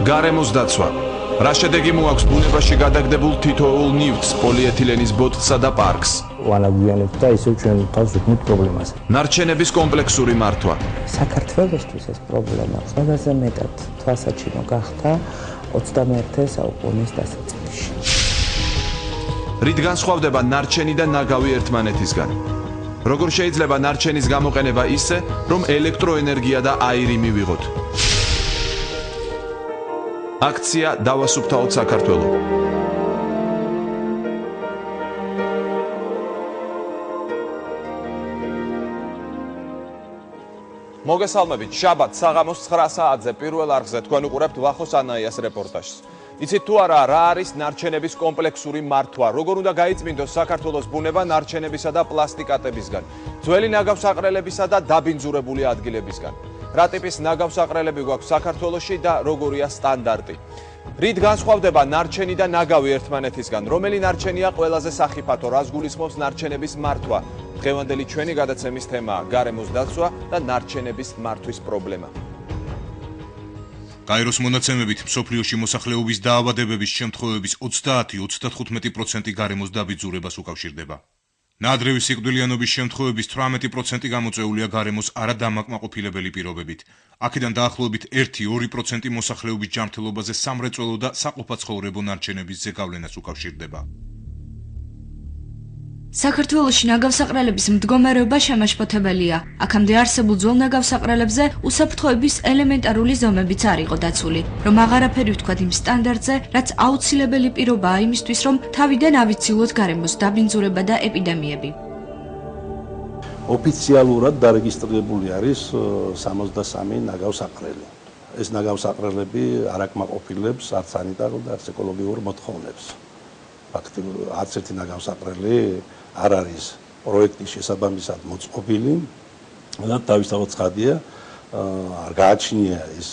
გარემოს დაცვა. რა შედეგი მოაქვს ბუნებაში გადაგდებულ თითოეულ ნივთს, პოლიეთილენის ბოთლსა და პარკს? ვანაგვიანებთ და ისევ ჩვენ თავს ვუქმნით პრობლემას. ნარჩენების კომპლექსური მართვა. საქართველოსთვის ეს პრობლემა ყველაზე მეტად თვალსაჩინო გახდა 21 საუკუნის დასაწყისში. რით განსხვავდება ნარჩენი და ნაგავი ერთმანეთისგან? როგორ შეიძლება ნარჩენის გამოყენება ისე, რომ ელექტროენერგია და აირი მივიღოთ? აქცია დავასუფთავოთ საქართველო. მოგესალმებით, შაბათ საღამოს 9 საათზე პირველ არხზე თქვენ უყურებთ ვახოს ანაიას რეპორტაჟს. იცით თუ არა, რა არის ნარჩენების კომპლექსური მართვა? როგორ უნდა გაიწმინდოს საქართველოს ბუნება ნარჩენებისა და პლასტიკატებისგან, ძველი ნაგავსაყრელებისა და დაბინძურებული ადგილებისგან? რა ტიპის ნაგავსაყრელები გვაქვს საქართველოში და როგორია სტანდარტი? რით განსხვავდება ნარჩენი და ნაგავი ერთმანეთისგან? რომელი ნარჩენია ყველაზე სახიფათო? რას გულისხმობს ნარჩენების მართვა? დღევანდელი ჩვენი გადაცემის თემაა გარემოს დაცვა და ნარჩენების მართვის პრობლემა. კაიროს მონაცემებით მსოფლიოში მოსახლეობის დაავადებების შემთხვევების 30-35% გარემოს დაბინძურებას უკავშირდება. ნაადრევი სიკვდილიანობის შემთხვევების 18% გამოწვეულია გარემოს არადამაკმაყოფილებელი პირობებით. აქედან დაახლოებით 1-2% მოსახლეობის ჯანმრთელობაზე სამრეწველო და საყოფაცხოვრებო ნარჩენების ზეგავლენას უკავშირდება. საქართველოში ნაგავსაყრელების მდგომარეობა შემაშფოთებელია. აქამდე არსებულ ძველ ნაგავსაყრელებზე უსაფრთხოების ელემენტარული ზომებიც არ იყო დაცული, რომ აღარაფერი ვთქვათ იმ სტანდარტზე, რაც აუცილებელი პირობაა იმისთვის, რომ თავიდან ავიცილოთ გარემოს დაბინძურება და ეპიდემიები. ოფიციალურად დარეგისტრირებული არის 63 ნაგავსაყრელი. ეს ნაგავსაყრელები არ აკმაყოფილებს არც სანიტარულ და არც ეკოლოგიურ მოთხოვნებს. ფაქტობრივად არც ერთი ნაგავსაყრელი არ არის პროექტის შესაბამისად მოწყობილი და თავისთავად ცხადია, არ გააჩნია ის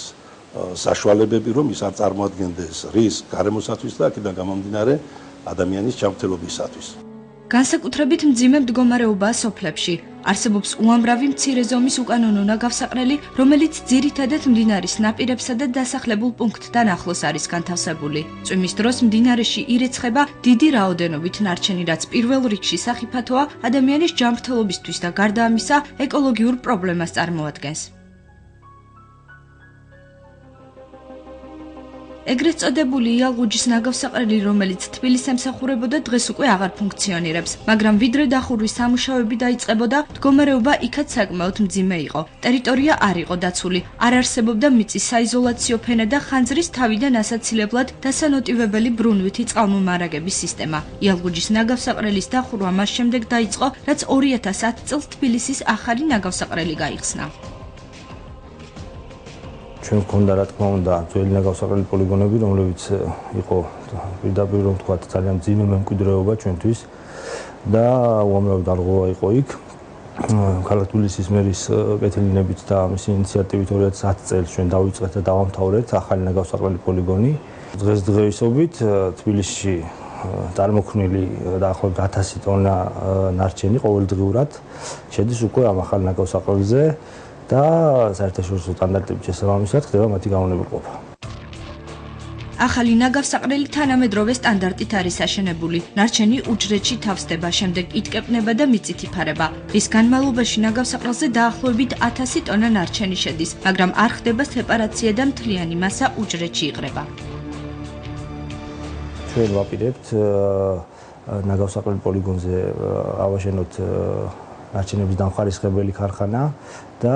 საშუალებები, რომ ის არ წარმოადგენდეს რისკს გარემოსათვის და აქედან გამომდინარე ადამიანის ჯანმრთელობისათვის. განსაკუთრებით მძიმე მდგომარეობაა სოფლებში. არსებობს უამრავი მცირე ზომის უკანონო ნაგავსაყრელი, რომელიც ძირითადად მდინარის ნაპირებსა და დასახლებულ პუნქტთან ახლოს არის განთავსებული. წვიმის დროს მდინარეში ირეცხება დიდი რაოდენობით ნარჩენი, რაც პირველ რიგში სახიფათოა ადამიანის ჯანმრთელობისთვის და გარდა ამისა ეკოლოგიურ პრობლემას წარმოადგენს. ეგრეთ წოდებული იალღუჯის ნაგავსაყრელი, რომელიც თბილისს ემსახურებოდა, დღეს უკვე აღარ ფუნქციონირებს, მაგრამ ვიდრე დახურვის სამუშაოები დაიწყებოდა, მდგომარეობა იქაც საკმაოდ მძიმე იყო. ტერიტორია არ იყო დაცული, არ არსებობდა მიწის საიზოლაციო ფენა და ხანძრის თავიდან ასაცილებლად დასანოტივებელი ბრუნვითი წყალმომარაგების სისტემა. იალღუჯის ნაგავსაყრელის დახურვა მას შემდეგ დაიწყო, რაც 2010 წელს თბილისის ახალი ნაგავსაყრელი გაიხსნა. ჩვენ გვქონდა რა თქმა უნდა ძველი ნაგავსაყრელი პოლიგონები, რომლებიც იყო პირდაპირ რომ ვთქვათ ძალიან მძიმე მემკვიდრეობა ჩვენთვის და უამრავი დალღოვა იყო იქ. ქალაქ თბილისის მერის კეთილინებით და მისი ინიციატივით 2010 წელს ჩვენ დავიწყეთ და დავამთავრეთ ახალი ნაგავსაყრელი პოლიგონი. დღესდღეობით თბილისში წარმოქმნილი დაახლოებით 1000 ტონა ნარჩენი ყოველდღიურად შედის უკვე ამ ახალ ნაგავსაყრელზე. და საერთაშორისო სტანდარტების შესაბამისად ხდება მათი გამონებილყოფა. ახალი ნაგავსაყრელი თანამედროვე სტანდარტით არის აშენებული. ნარჩენი უჯრედში თავსდება, შემდეგ იტკეპნება და მიწით იფარება. რის განმავლობაში ნაგავსაყრელზე დაახლოებით 1000 ტონა ნარჩენი შედის, მაგრამ არ ხდება სეპარაცია და მთლიანი მასა უჯრედში იღრება. ჩვენ ვაპირებთ ნაგავსაყრელი პოლიგონზე ავაშენოთ ნარჩენების დამხარისხებელი ქარხანა და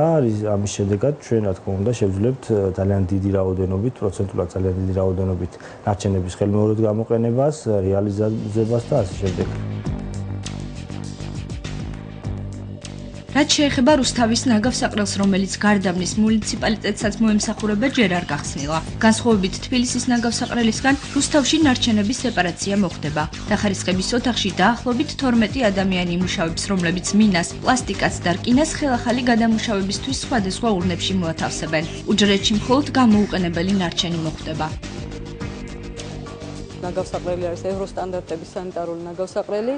ამის შედეგად ჩვენ რა თქმა უნდა შევძლებთ ძალიან დიდი რაოდენობით, პროცენტულად ძალიან დიდი რაოდენობით ნარჩენების ხელმეორედ გამოყენებას, რეალიზებას და ასე შემდეგ. რაც შეეხება რუსთავის ნაგავსაყრელს, რომელიც გარდაბნის მუნიციპალიტეტსაც მოემსახურება, ჯერ არ გახსნილა. განსხვავებით თბილისის ნაგავსაყრელისგან, რუსთავში ნარჩენების სეპარაცია მოხდება. დახარისხების ოთახში დაახლოებით 12 ადამიანი იმუშავებს, რომლებიც მინას, პლასტიკას და რკინას ხელახალი გადამუშავებისთვის სხვადასხვა ურნებში მოათავსებენ. უჯრედში მხოლოდ გამოუყენებელი ნარჩენი მოხდება. ნაგავსაყრელი არის ევროსტანდარტების სანიტარული ნაგავსაყრელი.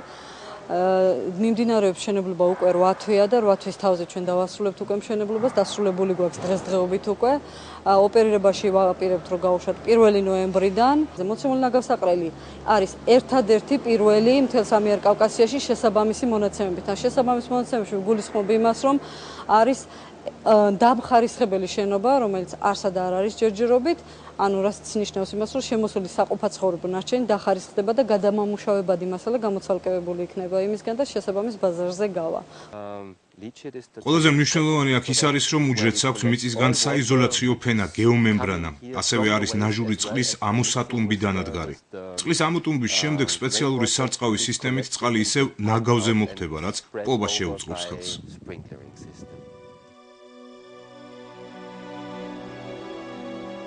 მიმდინარეობს მშენებლობა უკვე 8 თვეა და 8 თვის თავზე ჩვენ დავასრულებთ უკვე მშენებლობას, დასრულებული გვაქვს დღესდღეობით უკვე. ოპერირებაში ვაპირებთ რომ გავუშვათ 1 ნოემბრიდან. მოცემული ნაგავსაყრელი არის ერთადერთი პირველი მთელს ამიერკავკასიაში შესაბამისი მონაცემებით. შესაბამის მონაცემებში გულისხმობ იმას, რომ არის დამხარისხებელი შენობა, რომელიც არსად არ არის ჯერჯერობით, ანუ რაც ნიშნავს იმას, რომ შემოსული საყოფაცხოვრებო ნარჩენი დახარისხდება და გადამამუშავებადი მასალა გამოცალკევებული იქნება იმისგან და შესაბამის ბაზარზე გავა. ყველაზე მნიშვნელოვანი აქ ის არის, რომ უჯრედს აქვს მიწისგან საიზოლაციო ფენა, გეომემბრანა, ასევე არის ნაჟური წყლის ამოსატუმბი დანადგარი. წყლის ამოტუმბის შემდეგ სპეციალური სარწყავი სისტემით წყალი ისევ ნაგავზე მოხვდება, რაც პობა შეუწყობს ხელს.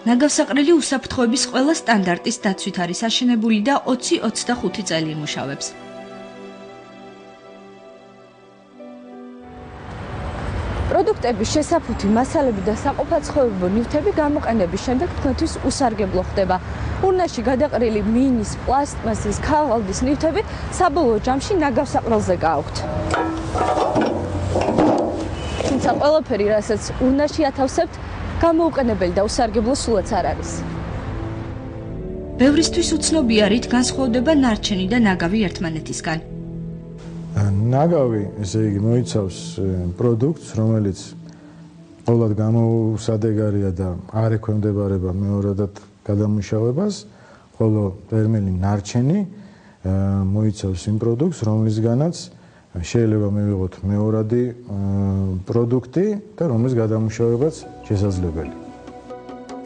ნაგავსაყრელი უსაფრთხოების ყველა სტანდარტის დაცვით არის აშენებული და 20-25 წელი იმუშავებს. პროდუქტების შესაფუთი მასალები და საყოფაცხოვრებო ნივთები გამოყენების შემდეგ თქვენთვის უსარგებლო ხდება. ურნაში გადაყრილი მინის, პლასტმასის, ქაღალდის ნივთები საბოლოო ჯამში ნაგავსაყრელზე გააქვთ. თუმცა ყველაფერი, რასაც ურნაში ათავსებთ, გამოუყენებელი და უსარგებლო სულაც არ არის. ბევრისთვის უცნობია, რით განსხვავდება ნარჩენი და ნაგავი ერთმანეთისგან. ნაგავი, ესე იგი, მოიცავს პროდუქტს, რომელიც ყოველად გამოუსადეგარია და არ ექვემდებარება მეორადად გადამუშავებას, ხოლო ტერმინი ნარჩენი მოიცავს იმ პროდუქტს, რომლისგანაც შეიძლება მივიღოთ მეორადი პროდუქტი და რომლის გადამუშავებაც შესაძლებელი.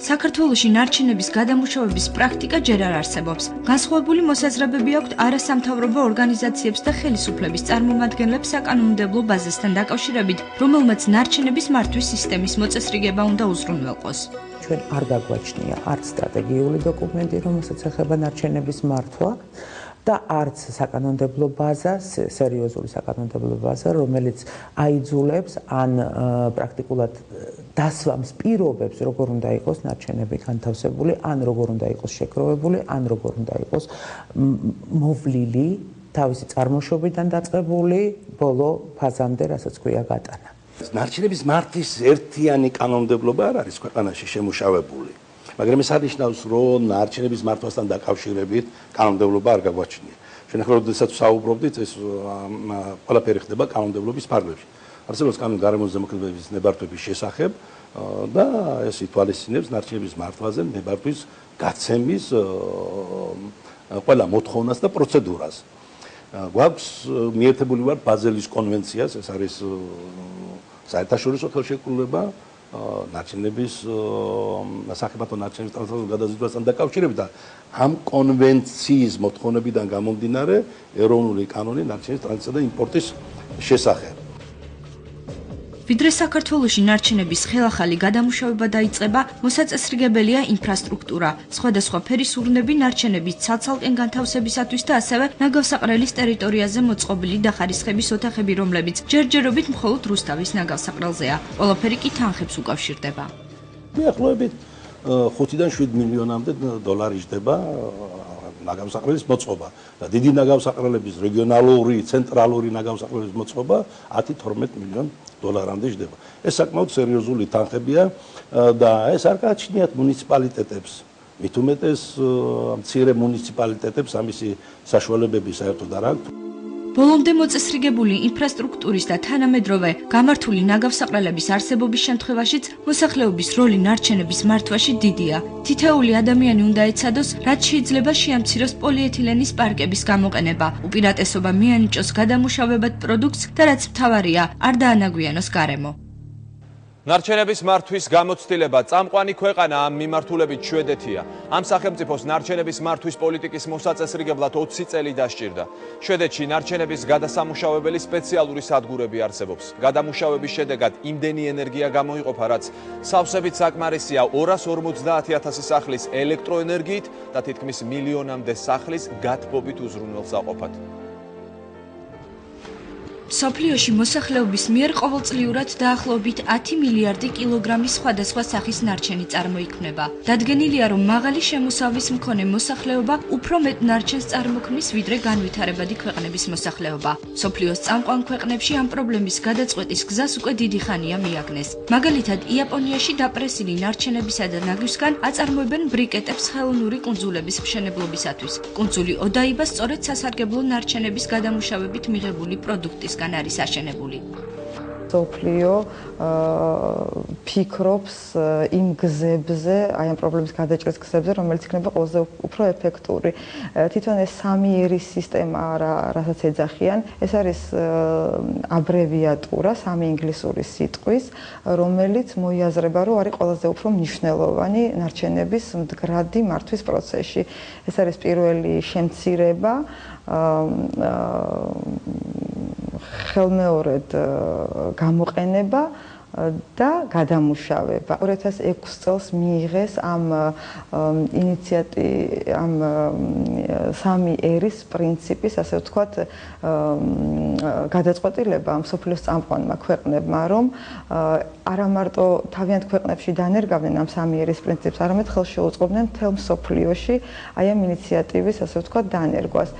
საქართველოში ნარჩენების გადამუშავების პრაქტიკა ჯერ არ არსებობს. განსხვავებული მოსაზრებები აქვთ არასამთავრობო ორგანიზაციებს და ხელისუფლების წარმომადგენლებს საკანონმდებლო ბაზასთან დაკავშირებით, რომელმაც ნარჩენების მართვის სისტემის მოწესრიგება უნდა უზრუნველყოს. ჩვენ არ გაგვაჩნია არც სტრატეგიული დოკუმენტი, რომელსაც ეხება ნარჩენების მართვა და არც საკანონმდებლო ბაზა, სერიოზული საკანონმდებლო ბაზა, რომელიც აიძულებს ან პრაქტიკულად დასვამს პირობებს, როგორ უნდა იყოს ნარჩენები განთავსებული, ან როგორ უნდა იყოს შეგროვებული, ან როგორ უნდა იყოს მოვლილი თავისი წარმოშობიდან დაწყებული ბოლო ფაზამდე, რასაც ქვია გატანა. ნარჩენების მართვის ერთიანი კანონმდებლობა არ არის ქვეყანაში შემუშავებული. მაგრამ ეს არნიშნავს, რომ ნარჩენების მართვასთან დაკავშირებით კანონმდებლობა არ გაგვაჩნია. ჩვენ ახლა როდესაც საუბრობდით, ეს ყველაფერი ხდება კანონმდებლობის ფარგლებში. არსებობს კანონი გარემოს ზემოქმედების ნებართვების შესახებ და ეს ითვალისწინებს ნარჩენების მართვაზე ნებართვის გაცემის ყველა მოთხოვნას და პროცედურას. გვაქვს მიერთებული ვარ ბაზელის კონვენციას, ეს არის საერთაშორისო ხელშეკრულება ნარჩენების სახებათა ნარჩენების ტრანსპორტის გადაზიდვასთან დაკავშირებით და ამ კონვენციის მოთხოვნებიდან გამომდინარე ეროვნული კანონი ნარჩენის ტრანზიტისა და იმპორტის შესახებ. ვიდრე საქართველოში ნარჩენების ხელახალი გადამუშავება დაიწყება, მოსაწესრიგებელია ინფრასტრუქტურა, სხვადასხვა ფერის ურნები ნარჩენების ცალ-ცალკენ განთავსებისათვის და ასევე ნაგავსაყრელის ტერიტორიაზე მოწყობილი დახარისხების ოთახები, რომლებიც ჯერჯერობით მხოლოდ რუსთავის ნაგავსაყრელზეა. ყველაფერი კი თანხებს უკავშირდება. მიახლოებით 5-დან 7 მილიონამდე დოლარი ჯდება ნაგავსაყრელის მოწყობა და დიდი ნაგავსაყრელების რეგიონალური, ცენტრალური ნაგავსაყრელის მოწყობა 10-12 მილიონ დოლარამდე ჯდება. ეს საკმაოდ სერიოზული თანხებია და ეს არ გააჩნიათ მუნიციპალიტეტებს. მით უმეტეს მცირე მუნიციპალიტეტებს ამისი საშუალებები საერთოდ არ აქვთ. ბოლომდე მოწესრიგებული ინფრასტრუქტურის და თანამედროვე გამართული ნაგავსაყრელების არსებობის შემთხვევაშიც მოსახლეობის როლი ნარჩენების მართვაში დიდია. თითოეული ადამიანი უნდა ეცადოს, რაც შეიძლება შეამციროს პოლიეთილენის პარკების გამოყენება, უპირატესობა მიანიჭოს გადამუშავებად პროდუქტს და რაც მთავარია, არ დაანაგვიანოს გარემო. ნარჩენების მართვის გამოცდილება წამყვანი ქვეყანა ამ მიმართულებით შვედეთია. ამ სახელმწიფოს ნარჩენების მართვის პოლიტიკის მოსაწესრიგებლად 20 წელი დასჭირდა. შვედეთში ნარჩენების გადასამუშავებელი სპეციალური სადგურები არსებობს. გადამუშავების შედეგად იმდენი ენერგია გამოიყოფა, რაც სავსებით საკმარისია 250,000 სახლის ელექტროენერგიით და თითქმის მილიონამდე სახლის გათბობით უზრუნველსაყოფად. მსოფლიოში მოსახლეობის მიერ ყოველწლიურად დაახლოებით 10 მილიარდი კილოგრამის სხვადასხვა სახის ნარჩენი წარმოიქმნება. დადგენილია, რომ მაღალი შემოსავლის მქონე მოსახლეობა უფრო მეტ ნარჩენს წარმოქმნის, ვიდრე განვითარებადი ქვეყნების მოსახლეობა. მსოფლიოს წამყვან ქვეყნებში ამ პრობლემის გადაწყვეტის გზას უკვე დიდი ხანია მიაგნეს. მაგალითად, იაპონიაში დაპრესილი ნარჩენებისა და ნაგვისგან აწარმოებენ ბრიკეტებს ხელოვნური კუნძულების მშენებლობისათვის. კუნძული ოდაიბა სწორედ სასარგებლო ნარჩენების გადამუშავებით მიღებული პროდუქტისგან არის აშენებული. მსოფლიო ფიქრობს იმ გზებზე, აი ამ პრობლემის გადაჭრის გზებზე, რომელიც იქნება ყველაზე უფრო ეფექტური. თვითონ ეს სამი ერის სისტემა, რასაც ეძახიან, ეს არის აბრევიატურა სამი ინგლისური სიტყვის, რომელიც მოიაზრება, რომ არის ყველაზე უფრო მნიშვნელოვანი ნარჩენების მდგრადი მართვის პროცესში. ეს არის პირველი შემცირება, ხელმეორედ გამოყენება და გადამუშავება. 2006 წელს მიიღეს ამ სამი ერის პრინციპის, ასე ვთქვათ, გადაწყვეტილება მსოფლიოს წამყვანმა ქვეყნებმა, რომ არა მარტო თავიანთ ქვეყნებში დანერგავდნენ ამ სამი ერის პრინციპს, არამედ ხელს შეუწყობდნენ მთელ მსოფლიოში აი ამ ინიციატივის, ასე ვთქვათ, დანერგვას.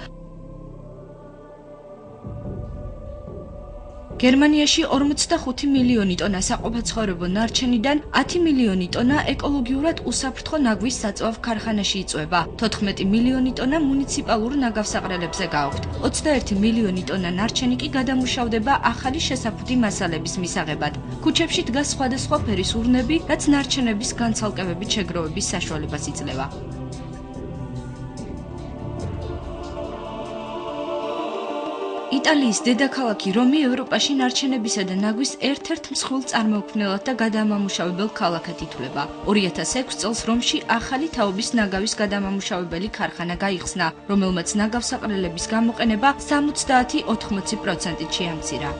გერმანიაში 45 მილიონი ტონა საყოფაცხოვრებო ნარჩენიდან 10 მილიონი ტონა ეკოლოგიურად უსაფრთხო ნაგვის საწვავ ქარხანაში იწვება. 14 მილიონი ტონა მუნიციპალურ ნაგავსაყრელებზე გააქვთ. 21 მილიონი ტონა ნარჩენი კი გადამუშავდება ახალი შესაფუთი მასალების მისაღებად. ქუჩებში დგას სხვადასხვა ფერის ურნები, რაც ნარჩენების განცალკევებით შეგროვების საშუალებას იძლევა. იტალიის დედაქალაქი რომი ევროპაში ნარჩენებისა და ნაგვის ერთ-ერთ მსხვილ წარმოქმნელად და გადამამუშავებელ ქალაქად ითვლება. 2006 წელს რომში ახალი თაობის ნაგავის გადამამუშავებელი ქარხანა გაიხსნა, რომელმაც ნაგავსაყრელების გამოყენება 70-80%-ით შეამცირა.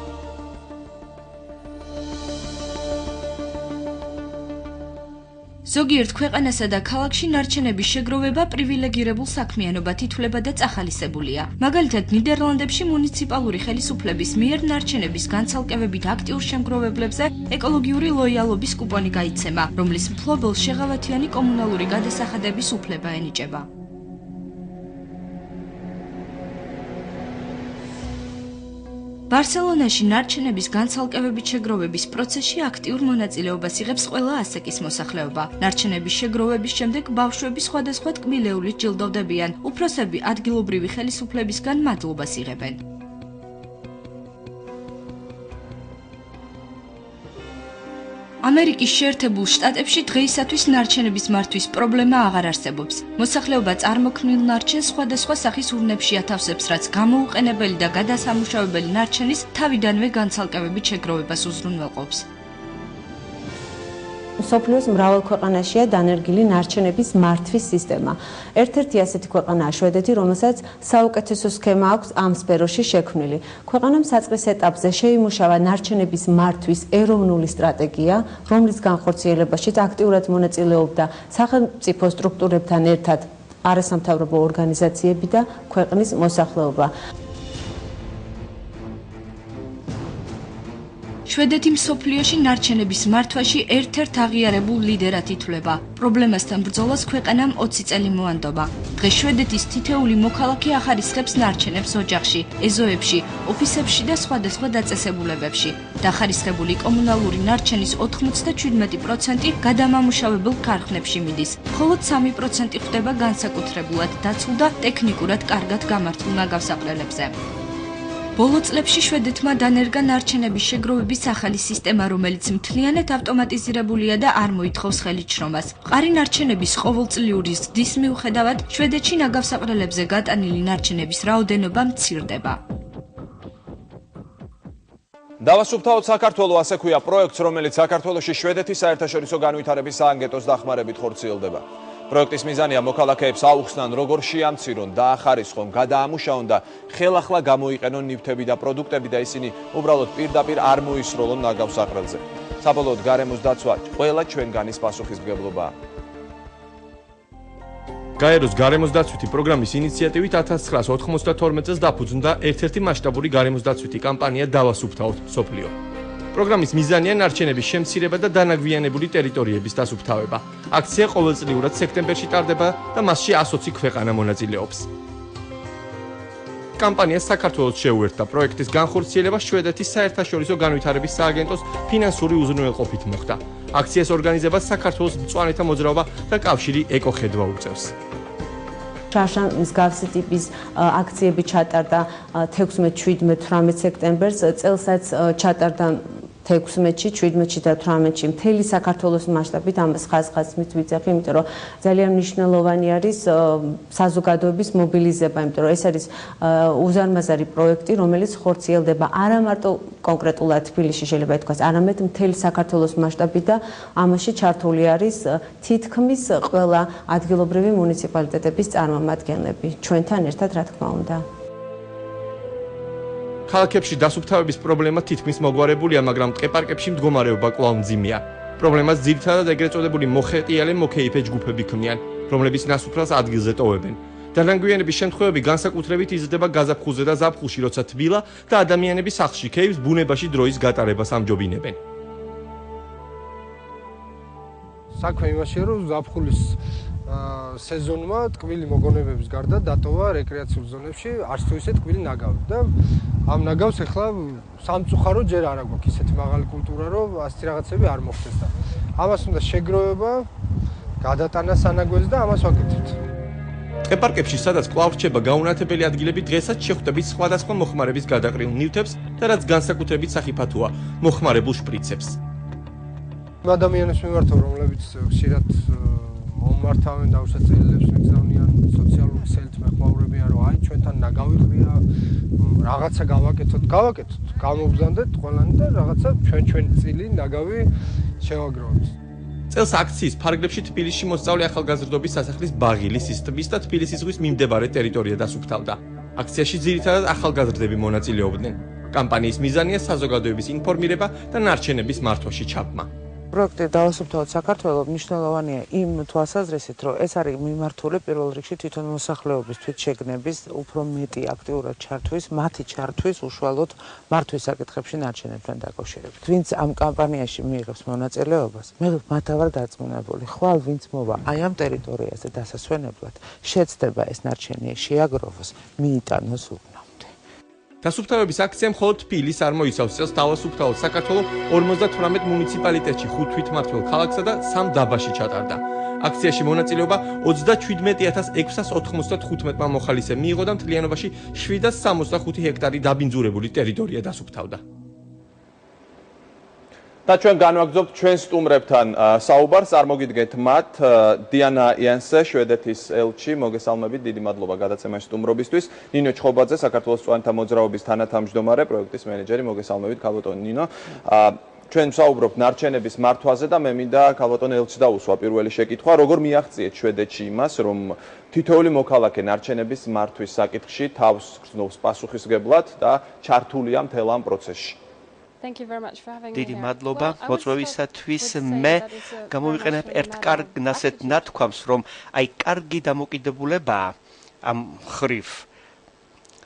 ზოგიერთ ქვეყანასა და ქალაქში ნარჩენების შეგროვება პრივილეგირებულ საქმიანობად ითვლება და წახალისებულია. მაგალითად, ნიდერლანდებში მუნიციპალური ხელისუფლების მიერ ნარჩენების განცალკევებით აქტიურ შემგროვებლებზე ეკოლოგიური ლოიალობის კუპონი გაიცემა, რომლის მფლობელს შეღავათიანი კომუნალური გადასახადების უფლება ენიჭება. ბარსელონაში ნარჩენების განცალკევებით შეგროვების პროცესში აქტიურ მონაწილეობას იღებს ყველა ასაკის მოსახლეობა. ნარჩენების შეგროვების შემდეგ ბავშვები სხვადასხვა ტკბილეულით ჯილდოვდებიან, უფროსები ადგილობრივი ხელისუფლებისგან მადლობას იღებენ. ამერიკის შეერთებულ შტატებში დღეისათვის ნარჩენების მართვის პრობლემა აღარ არსებობს. მოსახლეობა წარმოქმნილ ნარჩენს სხვადასხვა სახის ურნებში ათავსებს, რაც გამოუყენებელი და გადასამუშავებელი ნარჩენის თავიდანვე განცალკევებით შეგროვებას უზრუნველყოფს. მსოფლიოს მრავალ ქვეყანაშია დანერგილი ნარჩენების მართვის სისტემა. ერთ-ერთი ასეთი ქვეყანაა შვედეთი, რომელსაც საუკეთესო სქემა აქვს ამ სფეროში შექმნილი. ქვეყანამ საწყის ეტაპზე შეიმუშავა ნარჩენების მართვის ეროვნული სტრატეგია, რომლის განხორციელებაშიც აქტიურად მონაწილეობდა სახელმწიფო სტრუქტურებთან ერთად არასამთავრობო ორგანიზაციები და ქვეყნის მოსახლეობა. შვედეთი მსოფლიოში ნარჩენების მართვაში ერთ-ერთ აღიარებულ ლიდერად ითვლება. პრობლემასთან ბრძოლას ქვეყანამ 20 წელი მოანდობა. დღეს შვედეთის თითეული მოქალაქე ახარისხებს ნარჩენებს ოჯახში, ეზოებში, ოფისებში და სხვადასხვა დაწესებულებებში. დახარისხებული კომუნალური ნარჩენის 97% გადამამუშავებელ ქარხნებში მიდის. მხოლოდ 3% ხდება განსაკუთრებულად დაცულ და ტექნიკურად კარგად გამართულ ნაგავსაყრელებზე. ბოლო წლებში შვედეთმა დანერგა ნარჩენების შეგროვების ახალი სისტემა, რომელიც მთლიანად ავტომატიზირებულია და არ მოითხოვს ხელით-შრომას. მყარი ნარჩენების ყოველწლიური ზრდის მიუხედავად, შვედეთში ნაგავსაყრელებზე გატანილი ნარჩენების რაოდენობა მცირდება. დავასუფთავოთ საქართველოს, ასე ქვია პროექტს, რომელიც საქართველოში შვედეთის საერთაშორისო განვითარების სააგენტოს დახმარებით ხორციელდება. პროექტის მიზანია მოქალაქეებს აუხსნან, როგორ შეამცირონ, დაახარისხონ, გადაამუშავონ და ხელახლა გამოიყენონ ნივთები და პროდუქტები და ისინი უბრალოდ პირდაპირ არ მოისროლონ ნაგავსაყრელზე. საბოლოოდ გარემოს დაცვა ყველა ჩვენგანის პასუხისმგებლობაა. გაეროს გარემოს დაცვითი პროგრამის ინიციატივით 1992 წელს დაფუძნდა ერთ-ერთი მასშტაბური გარემოს დაცვითი კამპანია დავასუფთავოთ მსოფლიო. პროგრამის მიზანია ნარჩენების შემცირება და დანაგვიანებული ტერიტორიების დასუფთავება. აქცია ყოველწლიურად სექტემბერში ტარდება და მასში 120 ქვეყანა მონაწილეობს. კამპანიას საქართველოს შეუერთდა პროექტის განხორციელება შვედეთის საერთაშორისო განვითარების სააგენტოს ფინანსური უზრუნველყოფით მოხდა. აქციას ორგანიზებას საქართველოს მწვანეთა მოძრაობა და კავშირი ეკოხედვა უწევს. შარშან მსგავსი ტიპის აქციები ჩატარდა 16, 17, 18 სექტემბერს, წელსაც ჩატარდა 16-ში, 17-ში და 18-ში მთელი საქართველოს მასშტაბით ამას ხაზ-ხაზს მივიძახი, იმიტომ რომ ძალიან მნიშვნელოვანი არის საზოგადოების მობილიზება, იმიტომ რომ ეს არის უზარმაზარი პროექტი, რომელიც ხორციელდება არა მარტო კონკრეტულად თბილისში შეიძლება ითქვას, არამედ მთელი საქართველოს მასშტაბით და ამაში ჩართული არის თითქმის ყველა ადგილობრივი მუნიციპალიტეტების წარმომადგენლები, ჩვენთან ერთად რა თქმა უნდა. ქალაქებში დასუფთავების პრობლემა თითქმის მოგვარებულია, მაგრამ ტყე-პარკებში მდგომარეობა კვლავ მძიმეა. პრობლემას ძირითადად ეგრეთ წოდებული მოხეტიალე მოკეიფე ჯგუფები ქმნიან, რომლებიც ნასუფრას ადგილზე ტოვებენ. დანაგვიანების შემთხვევები განსაკუთრებით იზრდება გაზაფხულზე და ზაფხულში, როცა თბილა და ადამიანები სახლში ქეიფს ბუნებაში დროის გატარებას ამჯობინებენ. საქმე იმაშია, რომ ზაფხულის სეზონმა ტკბილი მოგონებების გარდა დატოვა რეკრეაციულ ზონებში არც თუ ისე ტკბილი ნაგავი და ამ ნაგავს ახლა სამწუხარო ჯერ არ აქვს ისეთი მაღალი კულტურა, რომ ასეთი რაღაცები არ მოხდეს და ამას უნდა შეგროვება, გადატანა სანაგვეზე და ამას ვაკეთებთ. ტყე-პარკებში, სადაც კვლავ რჩება გაუნათებელი ადგილები, დღესაც შეხვდებით სხვადასხვა მოხმარების გადაყრილ ნივთებს და რაც განსაკუთრებით სახიფათოა, მოხმარებულ შპრიცებს. ადამიანებს მიმართო, რომლებიც ხშირად მომართავენ და უსაწელებს მიგზავნიან სოციალური ქსელით მეხმაურებიან, რომ აი ჩვენთან ნაგავი ყრია, რაღაცა გავაკეთოთ, გამოვბრძანდეთ ყველანი და რაღაცა ჩვენ წილი ნაგავი შევაგროვოთ. წელს აქციის ფარგლებში თბილისში მოსწავლე ახალგაზრდობის სასახლის ბაღილის ტბის და თბილისის ზღვის მიმდებარე ტერიტორია დასუფთავდა. აქციაში ძირითადად ახალგაზრდები მონაწილეობდნენ. კამპანიის მიზანია საზოგადოების ინფორმირება და ნარჩენების მართვაში ჩაბმა. პროექტი დავასუფთავოთ საქართველოს მნიშვნელოვანია იმ თვალსაზრისით, რომ ეს არის მიმართული პირველ რიგში თვითონ მოსახლეობის თვითშეგნების უფრო მეტი აქტიურად ჩართვის, მათი ჩართვის უშუალოდ მართვის საკითხებში ნარჩენებთან დაკავშირებით. ვინც ამ კამპანიაში მიიღებს მონაწილეობას, მე მათ ვარ დარწმუნებული, ხვალ ვინც მოვა აი ამ ტერიტორიაზე დასასვენებლად, შეცდება ეს ნარჩენი შეაგროვოს, მიიტანოს უბნამდე. დასუფთავების აქცია მხოლოდ თბილისს არ მოიცავს, წელს დავასუფთავოთ საქართველოს 58 მუნიციპალიტეტში, 5 თვითმმართველ ქალაქსა და 3 დაბაში ჩატარდა. აქციაში მონაწილეობა 37695-მა მოხალისე მიიღო და მთლიანობაში 765 ჰექტარი დაბინძურებული ტერიტორია დასუფთავდა. და ჩვენ განვაგრძობთ ჩვენ სტუმრებთან საუბარს, წარმოგიდგეთ მათ დიანა იანსე, შვედეთის ელჩი, მოგესალმებით, დიდი მადლობა გადაცემაში სტუმრობისთვის. ნინო ჩხობაძე, საქართველოს მწვანეთა მოძრაობის თანათავმჯდომარე, პროექტის მენეჯერი, მოგესალმებით, ქალბატონ ნინო. ჩვენ ვსაუბრობთ ნარჩენების მართვაზე და მე მინდა ქალბატონ ელჩს დაუსვა პირველი შეკითხვა, როგორ მიაღწიეთ შვედეთში იმას, რომ თითოეული მოქალაქე ნარჩენების მართვის საკითხში თავს გრძნობს პასუხისგებლად და ჩართულია მთელ ამ პროცესში. დიდი მადლობა მოწვევისათვის. მე გამოვიყენებ ერთ კარგ ნასეთ ნათქვამს, რომ აი კარგი დამოკიდებულებაა ამ ხრივ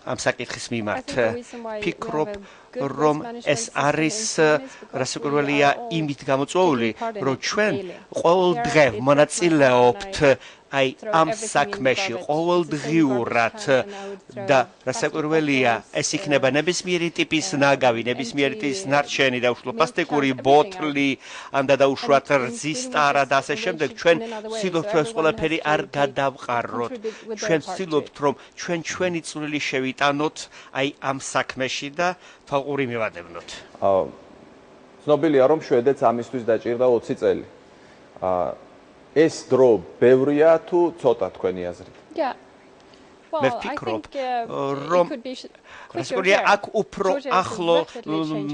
ამ საკითხის მიმართ. ფიქრობ, რომ ეს არის რასაკვირველია იმით გამოწვეული, რომ ჩვენ ყოველდღე მონაწილეობთ აი ამ საქმეში ყოველდღიურად და რასაკვირველია ეს იქნება ნებისმიერი ტიპის ნაგავი, ნებისმიერი ტიპის ნარჩენი და უშუალოდ პლასტიკური ბოთლი, ანდა დაუშვათ რძის ტარა და ასე შემდეგ. ჩვენ ვცდილობთ ეს ყველაფერი არ გადავყაროთ. ჩვენ ვცდილობთ რომ ჩვენი წვლილი შევიტანოთ აი ამ საქმეში და თვალყური მივადევნოთ. ცნობილია რომ შვედეთს ამისთვის დაჭირდა 20 წელი. ეს დრო ბევრია თუ ცოტა თქვენი აზრით? მე ვფიქრობ, რომ რასკორია აქ უფრო ახლო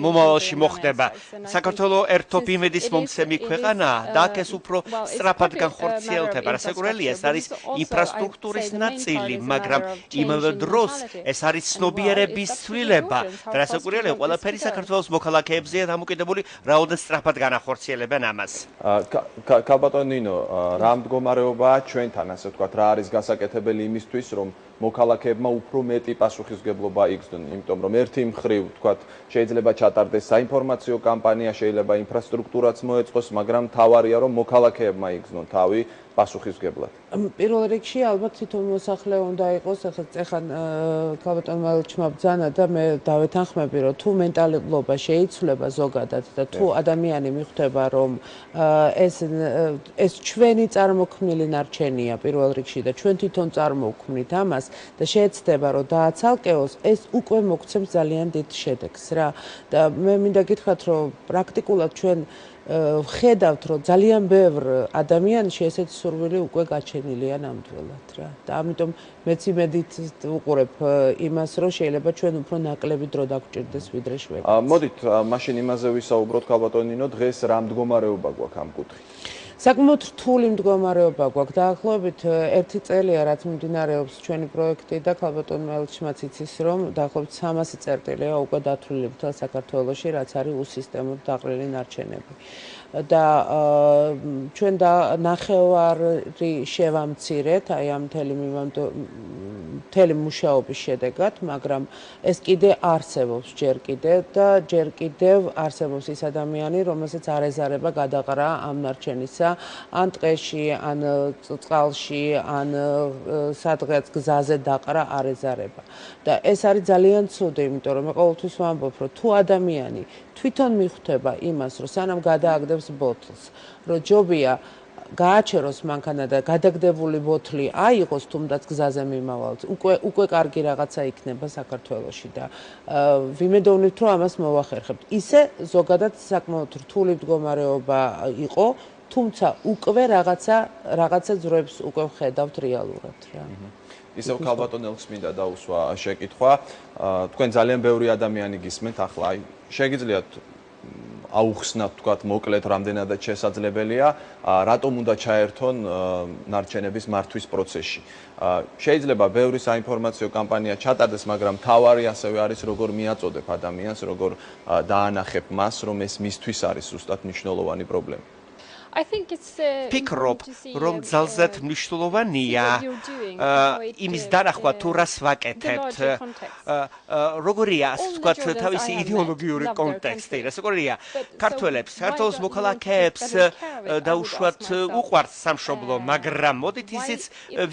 მომავალში მოხდება. საქართველოს ერთობ იმედის მომცემი ქვეყანაა და აქ ეს უფრო სწრაფად განხორციელდება. რასაკურველია, ეს არის ინფრასტრუქტურის ნაწილი, მაგრამ იმავე დროს ეს არის ცნობიერების ცვლილება. და რასაკურველია, ყველაფერი საქართველოს მოქალაქეებზეა დამოკიდებული, რაოდენობით სწრაფად განახორციელებენ ამას. ქალბატონ ნინო, რა მდგომარეობაა ჩვენთან, ასე ვთქვათ, რა არის გასაკეთებელი იმისთვის, რომ მოქალაქეებმა უფრო მეტი პასუხისმგებლობა იგრძნონ, იმიტომ რომ ერთი მხრივ, ვთქვათ, შეიძლება ჩატარდეს საინფორმაციო კამპანია, შეიძლება ინფრასტრუქტურაც მოეწყოს, მაგრამ თავარია რომ მოქალაქეებმა იგრძნონ თავი პასუხისმგებლად. პირველ რიგში ალბათ თვითონ მოსახლე უნდა იყოს, ახლა ქალბატონ მალჩმა ბრძანა და მე დავეთანხმები, რომ თუ მენტალობა შეიცვლება ზოგადად და თუ ადამიანი მიხვდება, რომ ეს ჩვენი წარმოქმნილი ნარჩენია პირველ რიგში და ჩვენ თვითონ წარმოვქმნით ამას და შეეცდება, რომ დააცალკეოს, ეს უკვე მოგცემს ძალიან დიდ შედეგს რა. და მე მინდა გითხრათ, რომ პრაქტიკულად ჩვენ ვხედავთ, რომ ძალიან ბევრ ადამიანში ესეთი სურვილი უკვე გაჩენილია ნამდვილად რა. და ამიტომ მეც იმედით ვუყურებ იმას, რომ შეიძლება ჩვენ უფრო ნაკლები დრო დაგვჭირდეს ვიდრე შვედეთს. მოდით, მაშინ იმაზე ვისაუბროთ, ქალბატონ ნინო, დღეს რა მდგომარეობა გვაქვს ამ კუთხით? საკმაოდ რთული მდგომარეობა გვაქვს. დაახლოებით 1 წელია, რაც მიმდინარეობს ჩვენი პროექტი და ქალბატონ მელჩმაც იცის, რომ დაახლოებით 300 წერტილია უკვე დათვლილი მთელ საქართველოში, რაც არის უსისტემოდ დაყრილი ნარჩენები. და ჩვენ და ნახევარი შევამცირეთ აი ამ მთელი მუშაობის შედეგად, მაგრამ ეს კიდე არსებობს ჯერ კიდე და ჯერ კიდევ არსებობს ის ადამიანი, რომელსაც არ ეზარება გადაყრა ამ ნარჩენისა, ან ტყეში, ან წყალში, ან სადღაც გზაზე დაყრა არ ეზარება. და ეს არის ძალიან ცუდი, იმიტომ რომ მე ყოველთვის ვამბობ, რომ თუ ადამიანი თვითონ მიხვდება იმას, რომ სანამ გადააგდებს ბოთლს, რომ ჯობია გააჩეროს მანქანა და გადაგდებული ბოთლი აიღოს, თუნდაც გზაზე მიმავალ, უკვე კარგი რაღაცა იქნება საქართველოში და ვიმედოვნებთ, რომ ამას მოვახერხებთ. ისე ზოგადად საკმაოდ რთული მდგომარეობა იყო, თუმცა უკვე რაღაცა ძროებს უკვე ვხედავთ რეალურად რა. ისევ ქალბატონ ელქს მინდა დაუსვა შეკითხვა. თქვენ ძალიან ბევრი ადამიანი გისმენთ ახლა, შეგიძლიათ აუხსნათ, თქვათ, მოკლედ რამდენადაც შესაძლებელია, რატომ უნდა ჩაერთონ ნარჩენების მართვის პროცესში. შეიძლება ბევრი საინფორმაციო კამპანია ჩატარდეს, მაგრამ თავარი ასევე არის, როგორ მიაწოდებ ადამიანს, როგორ დაანახებ მას, რომ ეს მისთვის არის ზუსტად მნიშვნელოვანი პრობლემა. ფიქრობ, რომ ძალზედ მნიშვნელოვანია იმის დანახვა, თუ რას ვაკეთებთ. როგორია, ასე ვთქვათ, თავისი იდეოლოგიური კონტექსტი, რასაკურველია, ქართველებს, საქართველოს მოქალაქეებს დაუშვათ უყვართ სამშობლო, მაგრამ მოდით ისიც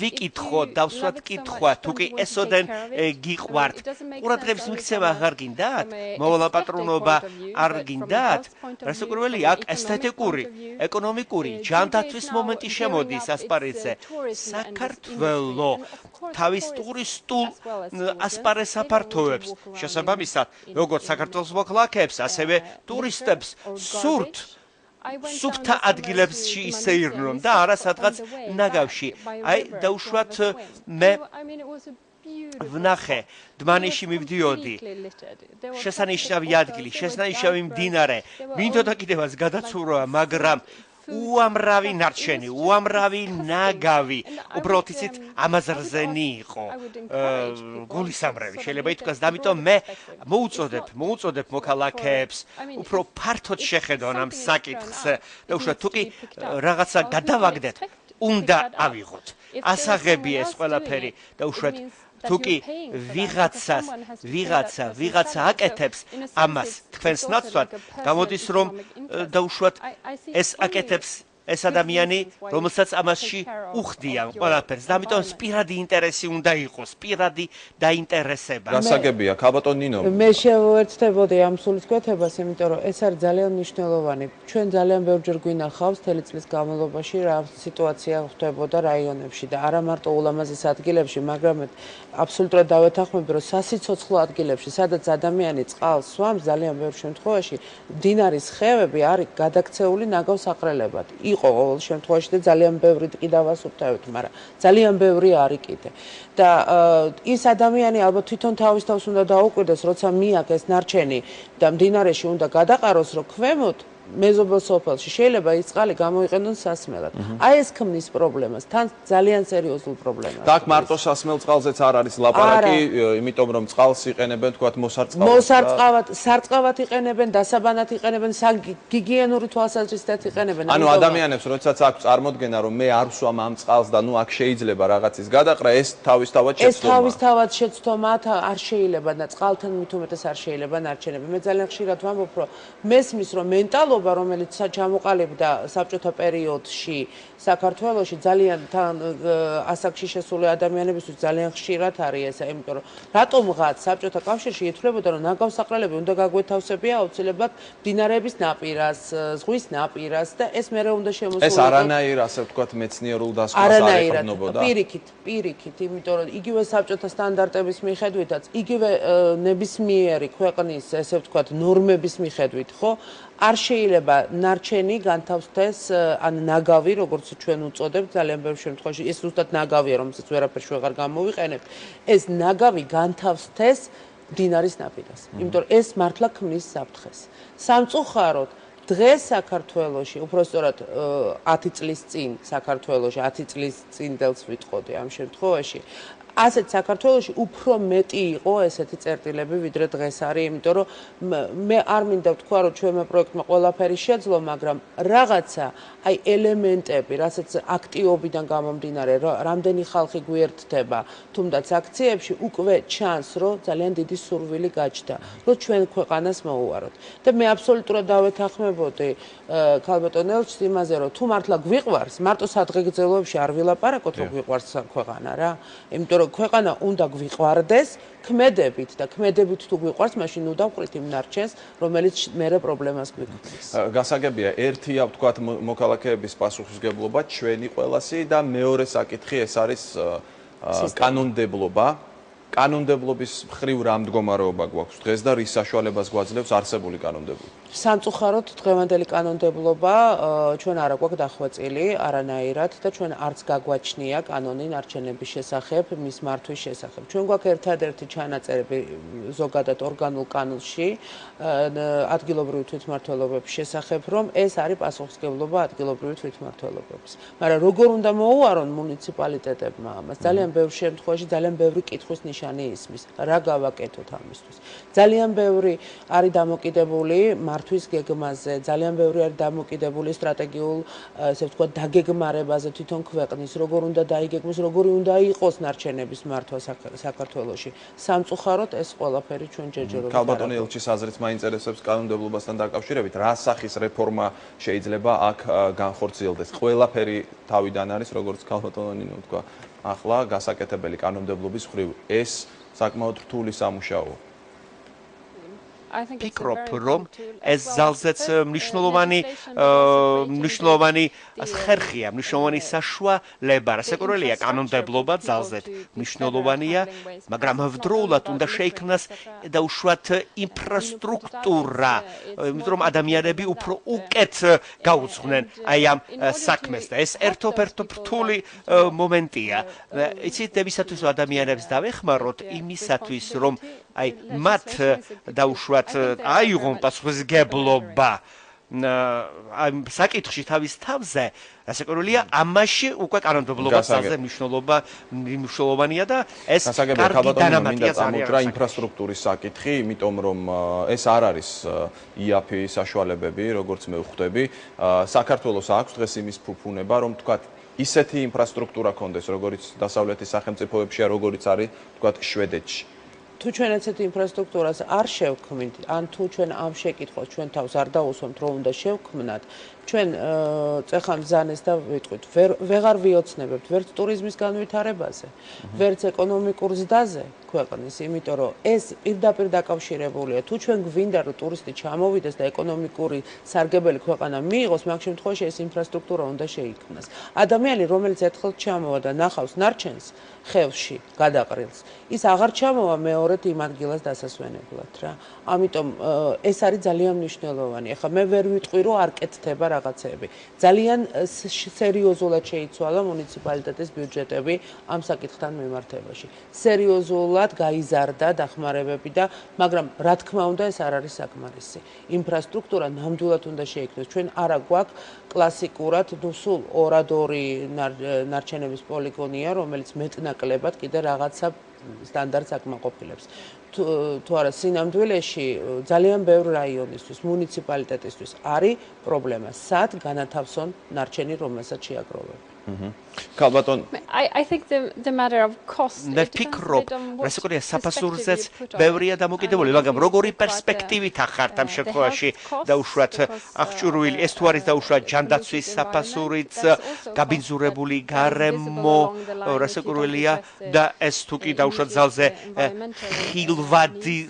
ვიკითხოთ, დავსვათ კითხვა, თუ კი ესოდენ გიყვართ. ყურადღების მიქცევა აღარ გინდათ? მოვალაპატრონობა არ გინდათ? რასაკურველია, აქ ესთეტიკური, ეკონომიკური ჯანდაცვის მომენტი შემოდის ასპარეზზე. საქართველო თავის ტურისტულ ასპარეზს აფართოვებს. შესაბამისად, როგორც საქართველოს მოქალაქეებს, ასევე ტურისტებს სუფთა ადგილებში ისეირნონ და არა სადღაც ნაგავში. აი, დაუშვათ მე ვნახე, დმანისში მივდიოდი. შესანიშნავი ადგილი, შესანიშნავი მდინარე. მინდოდა კიდევაც გადაცურვა, მაგრამ უამრავი ნარჩენი, უამრავი ნაგავი, უბრალოდ იცით, ამაზრზენი იყო. გულისამრევი შეიძლება ითქვას, და ამიტომ მე მოუწოდებ მოქალაქეებს უფრო ფართოდ შეხედონ ამ საკითხს და უშუალოდ თუ კი რაღაცა გადავაგდეთ, უნდა ავიღოთ. ასაღებია ეს ყველაფერი და უშუალოდ თუ კი ვიღაცა აკეთებს ამას თქვენს ნაცვლად, გამოდის რომ დაუშვათ ეს აკეთებს ეს ადამიანი, რომელსაც ამასში უხდიან ყველაფერს, და ამიტომ პირადი ინტერესი უნდა იყოს, პირადი დაინტერესება. გასაგებია, ქალბატონ ნინო. მე შევერთდებოდი ამ სულისკვეთებას, იმიტომ რომ ეს არის ძალიან მნიშვნელოვანი. ჩვენ ძალიან ბევრჯერ გვინახავს მთელი წლის განმავლობაში რა სიტუაცია ხდებოდა რაიონებში და არა მარტო ულამაზეს ადგილებში, მაგრამ აბსოლუტურად დავეთანხმები, რომ სასიცოცხლო ადგილებში, სადაც ადამიანი წყალს სვამს, ძალიან ბევრ შემთხვევაში მდინარის ხევები არის გადაქცეული ნაგავსაყრელებად. იყო ყოველ შემთხვევაში და ძალიან ბევრი კი დავასუფთავეთ, მაგრამ ძალიან ბევრი არის კიდე. და ის ადამიანი ალბათ თვითონ თავის თავს უნდა დაუკვირდეს, როცა მიაქეს ნარჩენი და მდინარეში უნდა გადაყაროს, რომ ქვემოთ მეზობელ სოფელში შეიძლება ის წყალი გამოიყენონ სასმელად. აი ეს ქმნის პრობლემას, თან ძალიან სერიოზულ პრობლემას. და აქ მარტო სასმელ წყალზეც არ არის ლაპარაკი, იმიტომ რომ წყალს იყენებენ თქვათ მოსარწყავად. სარწყავად იყენებენ, დასაბანად იყენებენ, გიგიენური თვალსაზრისით იყენებენ. ანუ ადამიანებს როდესაც აქვს წარმოდგენა რომ მე არ ვსვამ ამ წყალს და ნუ აქ შეიძლება რაღაცის გადაყრა, ეს თავისთავად შეცდომა. ეს თავისთავად შეცდომა არ შეიძლება და წყალთან მით უმეტეს არ შეიძლება ნარჩენები. მე ძალიან ხშირად ვამბობ, რომ მესმის რომ მენტალობა რომელიც ჩამოყალიბდა საბჭოთა პერიოდში საქართველოში ძალიან თან ასაკში შესული ადამიანებისთვის ძალიან ხშირად არის ეს, იმიტომ რომ რატომღაც საბჭოთა კავშირში ითვლებოდა რომ ნაგავსაყრელები უნდა გაგვეთავსებია აუცილებლად მდინარეების ნაპირას, ზღვის ნაპირას და ეს მერე უნდა შემოსულიყო. ეს არანაირ ასე ვთქვათ მეცნიერულ დასკვნას არ ეყრდნობოდა. პირიქით, იმიტომ რომ იგივე საბჭოთა სტანდარტების მიხედვითაც, იგივე ნებისმიერი ქვეყნის ესე ვთქვათ ნორმების მიხედვით, ხო? არ შეიძლება ნარჩენი განთავსდეს ან ნაგავი, როგორც ჩვენ უწოდებთ, ძალიან ბევრ შემთხვევაში ეს ზუსტად ნაგავია, რომელსაც ვერაფერში ვეღარ გამოვიყენებთ. ეს ნაგავი განთავსდეს მდინარის ნაპირას. იმიტომ რომ ეს მართლა ქმნის საფრთხეს. სამწუხაროდ დღეს საქართველოში, უпростоრად 10 წლის წინ საქართველოში, 10 წლის წინდელს ვიტყოდი ამ შემთხვევაში, ასეთ საქართველოში უფრო მეტი იყო ესეთი წერტილები, ვიდრე დღეს არის, იმიტომ რომ მე არ მინდა ვთქვა, რომ ჩვენმა პროექტმა ყველაფერი შეძლო, მაგრამ რაღაცა აი ელემენტები, რასაც აქტიობიდან გამომდინარე, რამდენი ხალხი გვერდდება, თუნდაც აქციებში უკვე ჩანს, რომ ძალიან დიდი სურვილი გაჩნდა, რომ ჩვენ ქვეყანას მოუვაროთ. და მე აბსოლუტურად დავეთანხმებოდი ქალბატონ ელჩს იმაზე, რომ თუ მართლა გვიყვარს, მარტო სადღეგრძელოებში არ ვილაპარაკოთ, რომ გვიყვარს ქვეყანა რა. იმიტომ რომ ქვეყანა უნდა გვიყვარდეს ქმედებით და ქმედებით თუ გვიყვარს, მაშინ ნუ დავყრით იმ ნარჩენს, რომელიც მერე პრობლემას გვიქმნის. გასაგებია, ერთია ვთქვათ მოქალაქეების პასუხისმგებლობა, ჩვენი ყველასი და მეორე საკითხი ეს არის კანონმდებლობა. კანონმდებლობის მხრივ რა მდგომარეობა გვაქვს დღეს და რის საშუალებას გვაძლევს არსებული კანონმდებლობა? სამწუხაროდ დღევანდელი კანონმდებლობა ჩვენ არ აქვს დახვეწილი არანაირად და ჩვენ არც გაგვაჩნია კანონი ნარჩენების შესახებ, მის მართვის შესახებ. ჩვენ გვაქვს ერთადერთი ჩანაწერები ზოგადად ორგანულ კანონში ადგილობრივი თვითმმართველობების შესახებ, რომ ეს არის პასუხისმგებლობა ადგილობრივი თვითმმართველობების. მაგრამ როგორ უნდა მოუარონ მუნიციპალიტეტებმა ამას? ძალიან ბევრ შემთხვევაში ძალიან ბევრი კითხვის ნიშანი ისმის. რა გავაკეთოთ ამისთვის? ძალიან ბევრი არის დამოკიდებული მართვის გეგმაზე, ძალიან ბევრი არის დამოკიდებული სტრატეგიულ, ესე ვთქვათ, დაგეგმარებაზე თვითონ ქვეყნის, როგორ უნდა დაიგეგმოს, როგორი უნდა იყოს ნარჩენების მართვა საქართველოში. სამწუხაროდ ეს ყველაფერი ჩვენ ჯერჯერობით. ქალბატონი ელჩის აზრით მაინტერესებს კანონმდებლობასთან დაკავშირებით, რა სახის რეფორმა შეიძლება აქ განხორციელდეს? ყველაფერი თავიდან არის, როგორც ქალბატონი ნინო თქვა, ახლა გასაკეთებელი კანონმდებლობის მხრივ. ეს საკმაოდ რთული სამუშაოა. ფიქრობ, რომ ეს ძალზეც მნიშვნელოვანი ხერხია, მნიშვნელოვანი საშუალება, რასაკვირველია, კანონმდებლობა ძალზედ მნიშვნელოვანია, მაგრამ ვდროულად უნდა შეიქმნას დაუშვათ ინფრასტრუქტურა, იმიტომ რომ ადამიანები უფრო უკეთ გაუძღვნენ აი ამ საქმეს და ეს ერთობ-ერთობ რთული მომენტია. იცით, დებისათვის ადამიანებს დავეხმაროთ იმისათვის, რომ აი მათ დაუშვათ აიღონ პასუხისმგებლობა ამ საკითხში თავის თავზე, რასაკვირველია, ამაში უკვე კანონმდებლობა ძალზე მნიშვნელოვანია და ეს კარგი დანამატია წამოჭრა ინფრასტრუქტურის საკითხი, იმიტომ რომ ეს არ არის იაფი საშუალებები, როგორც მე ვხვდები. საქართველოს აქვს დღეს იმის ფუფუნება, რომ თქვათ ისეთი ინფრასტრუქტურა კონდეს, როგორც დასავლეთის სახელმწიფოებშია, როგორც არის თქვათ შვედეთში. თუ ჩვენ ესეთი ინფრასტრუქტურას არ შევქმნით, ან თუ ჩვენ ამ შეკითხვას ჩვენ თავს არ დაუსვამთ, რომ უნდა შევქმნათ, ჩვენ წეხან ბრძანეს და ვიტყვით, ვეღარ ვიოცნებებთ ვერც ტურიზმის განვითარებაზე, ვერც ეკონომიკურ ზრდაზე ქვეყნის, იმიტომ რომ ეს პირდაპირ დაკავშირებულია. თუ ჩვენ გვინდა რომ ტურისტი ჩამოვიდეს და ეკონომიკური სარგებელი ქვეყანა მიიღოს, მაგ შემთხვევაში ეს ინფრასტრუქტურა უნდა შეიქმნას. ადამიანი, რომელიც ერთხელ ჩამოვა და ნახავს ნარჩენს ხევში გადაყრილს, ის აღარ ჩამოვა მეორედ იმ ადგილას დასასვენებლად რა. ამიტომ ეს არის ძალიან მნიშვნელოვანი. ახლა მე ვერ ვიტყვი რომ არ კეთდება რაღაცეები. ძალიან სერიოზულად შეიცვალა მუნიციპალიტეტის ბიუჯეტები ამ საკითხთან მიმართებაში. სერიოზულად გაიზარდა დახმარებები და მაგრამ რა თქმა უნდა ეს არ არის საკმარისი. ინფრასტრუქტურა ნამდვილად უნდა შეიქმნას. ჩვენ არა გვაქვს კლასიკურად სულ 2 ნარჩენების პოლიგონია, რომელიც მეტნაკლებად კიდე რაღაცა სტანდარტს აკმაყოფილებს. თუ არა სინამდვილეში ძალიან ბევრ რაიონისთვის, მუნიციპალიტეტისთვის არის პრობლემა. სად განათავსონ ნარჩენი, რომელსაც შეაგროვებენ. Kalbaton I think the matter of cost ფიქრობ, რასაკვირველია საფასურზეც ბევრია დამოკიდებული, მაგრამ როგორი პერსპექტივით ახართ ამ შემთხვევაში დაუშვათ აღჭურვილი, ეს თუ არის დაუშვათ ჯანდაცვის საფასურიც, გაბინძურებული გარემო, რასაკვირველია და ეს თუ კი დაუშვათ ძალზე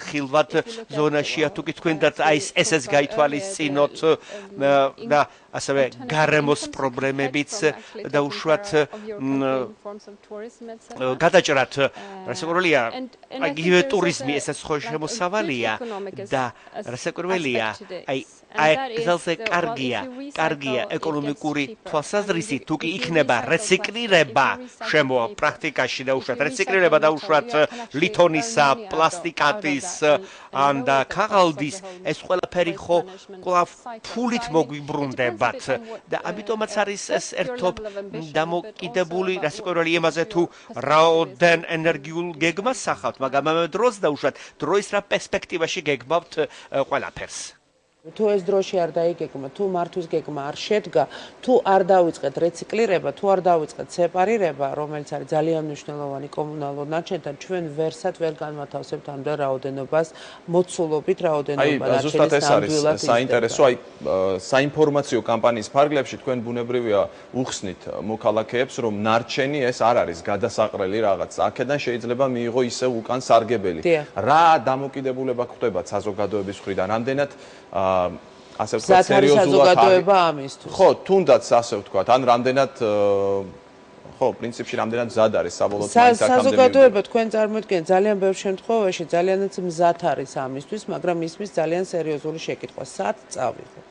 ხილვად ზონაშია თუ კი თქვენდაც აი ესეც გაითვალისწინოთ და ასევე გარემოს პრობლემებიც დაუშვათ გადაჭრათ რასაკვირველია იგივე ტურიზმი ესაც ხო შემოსავალია და რასაკვირველია აი ძალზე კარგია ეკონომიკური თვალსაზრისით თუ კი იქნება რეციკლირება შემოა პრაქტიკაში დაუშვათ რეციკლირება დაუშვათ ლითონისა პლასტიკატის და ქაღალდის ეს ყველაფერი ხო კვლავ ფულით მოგვიბრუნდებათ და ამიტომაც არის ეს ერთობ დამოკიდებული რასაკვირველია იმაზე თუ რაოდენ ენერგიულ გეგმას სახავთ მაგრამ ამ დროს დაუშვათ დროის რა პერსპექტივაში გეგმავთ ყველაფერს თუ ეს დროში არ დაიგეგმა, თუ მართვის გეგმა არ შედგა, თუ არ დავიწყეთ რეციკლირება, თუ არ დავიწყეთ სეპარირება, რომელიც არის ძალიან მნიშვნელოვანი კომუნალურ ნარჩენთან, ჩვენ ვერსად ვერ განმათავსებთ ამდენ რაოდენობას, მოცულობით რაოდენობა ნარჩენის ზუსტად ეს არის საინტერესო, აი საინფორმაციო კამპანიის ფარგლებში თქვენ ბუნებრივია უხსნით მოქალაქეებს, რომ ნარჩენი ეს არ არის გადასაყრელი რაღაც. აქედან შეიძლება მიიღო ისევ უკან სარგებელი. რა დამოკიდებულება ხდება საზოგადოების მხრიდან, რამდენად ასე ვთქვათ სერიოზულად ამისთვის. ხო, თუნდაც ასე ვთქვათ, ან რამდენად ხო, პრინციპში რამდენად მზად არის საბოლოოდ მაინც აქამდე. საზოგადოება თქვენ წარმოიდგინეთ ძალიან ბევრ შემთხვევაში ძალიანაც მზად არის ამისთვის, მაგრამ ისმის ძალიან სერიოზული შეკითხვა, სად წავიღოთ?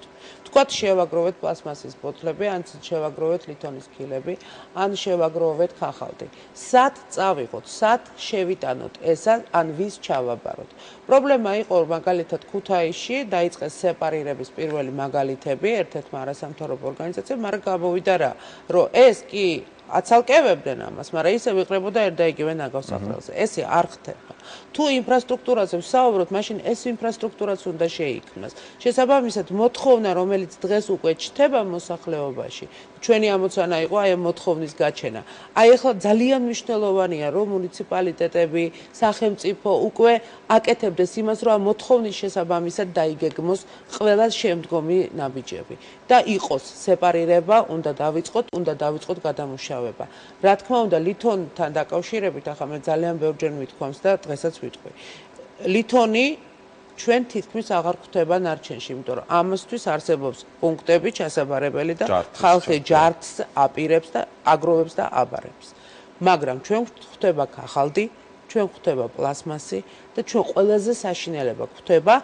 თქვათ შევაგროვეთ პლასმასის ბოთლები, ან შევაგროვეთ ლითონის ქილები, ან შევაგროვეთ ქაღალდი. სად წავიღოთ, სად შევიტანოთ ესა, ან ვის ჩავაბაროთ? პრობლემა იყო მაგალითად ქუთაისში დაიწყეს სეპარირების პირველი მაგალითები ერთ-ერთმა არასამთავრობო ორგანიზაციამ, მაგრამ გამოვიდა რა, რომ ეს კი აცალკევებდნენ ამას, მაგრამ ისე ვიყრებოდა ერთ და იგივე ნაგავსაყრელზე. ესე არ ხდება. თუ ინფრასტრუქტურაზე ვსაუბრობთ, მაშინ ეს ინფრასტრუქტურაც უნდა შეიქმნას. შესაბამისად, მოთხოვნა, რომელიც დღეს უკვე ჩნდება მოსახლეობაში, ჩვენი ამოცანა იყო აი ამ მოთხოვნის გაჩენა. აი ახლა ძალიან მნიშვნელოვანია, რომ მუნიციპალიტეტები, სახელმწიფო უკვე აკეთებდეს იმას, რომ ამ მოთხოვნის შესაბამისად დაიგეგმოს ყველა შემდგომი ნაბიჯები და იყოს სეპარირება, უნდა დავიწყოთ გადამუშავება. რა თქმა უნდა, ლითონთან დაკავშირებით ახლა მე ძალიან ბევრჯერ მithქვამს და დღესაც ვიტყვი. ლითონი ჩვენ თითქმის აღარ გვხვდება ნარჩენში, იმიტომ რომ ამასთვის არსებობს პუნქტები ჩასაბარებელი და ხალხი ჯართს აპირებს და აგროვებს და აბარებს. მაგრამ ჩვენ გვხვდება ქაღალდი, ჩვენ გვხვდება პლასმასი და ჩვენ ყველაზე საშინელება გვხვდება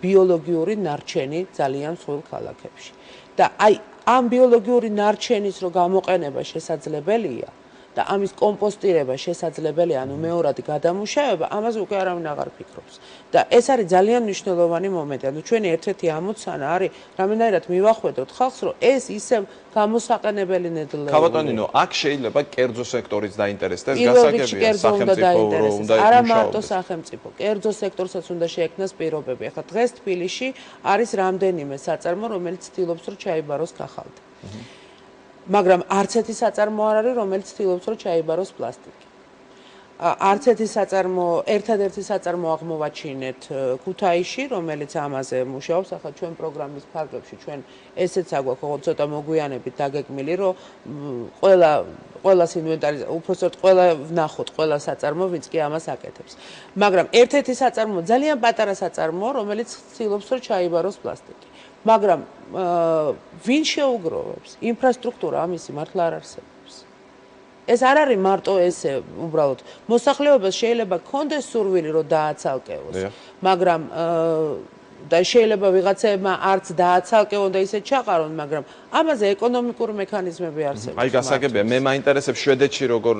ბიოლოგიური ნარჩენი ძალიან მსხვილ ქალაქებში. და აი ამ ბიოლოგიური ნარჩენის რო გამოყენება შესაძლებელია და ამის კომპოსტირება შესაძლებელია, ანუ მეორადი გადამუშავება, ამაზე უკვე არავინ აღარ ფიქრობს. და ეს არის ძალიან მნიშვნელოვანი მომენტი. ანუ ჩვენი ერთ-ერთი ამოცანა არის რამენაირად მივახვედროთ ხალხს, რომ ეს ისევ გამოსაყენებელი ნედლეულია. ქავატონინო, აქ შეიძლება კერძო სექტორიც დაინტერესდეს, გასაგებია სახელმწიფო უნდა არა მარტო სახელმწიფო, კერძო სექტორსაც უნდა შეექმნას პირობები. ახლა დღეს თბილისში არის რამდენიმე საწარმო, რომელიც ცდილობს რომ ჩაიბაროს ქაღალდი. მაგრამ არც ერთი საწარმო არ არის, რომელიც ცდილობს რომ ჩაიბაროს პლასტიკი. არც ერთი საწარმო, ერთადერთი საწარმო აღმოვაჩინეთ ქუთაისში, რომელიც ამაზე მუშაობს. ახლა ჩვენ პროგრამის ფარგლებში ჩვენ ესეც აგვაქვს ცოტა მოგვიანებით დაგეგმილი, რომ ყველას ინვენტარიზა, უпростоროდ ყველა ვნახოთ, ყველა საწარმო, ვინც კი ამას აკეთებს. მაგრამ ერთ-ერთი საწარმო, ძალიან პატარა საწარმო, რომელიც ცდილობს რომ ჩაიბაროს პლასტიკი. მაგრამ ვინ შეუგროვებს? ინფრასტრუქტურა ამისი მართლა არ არსებობს. ეს არ არის მარტო ესე, უბრალოდ მოსახლეობას შეიძლება გქონდეს სურვილი, რომ დააცალკევოს, მაგრამ და შეიძლება ვიღაცებმა არც დააცალკეონ და ისე ჩაყარონ, მაგრამ ამაზე ეკონომიკური მექანიზმები არსებობს. აი გასაგებია, მე მაინტერესებს შვედეთში როგორ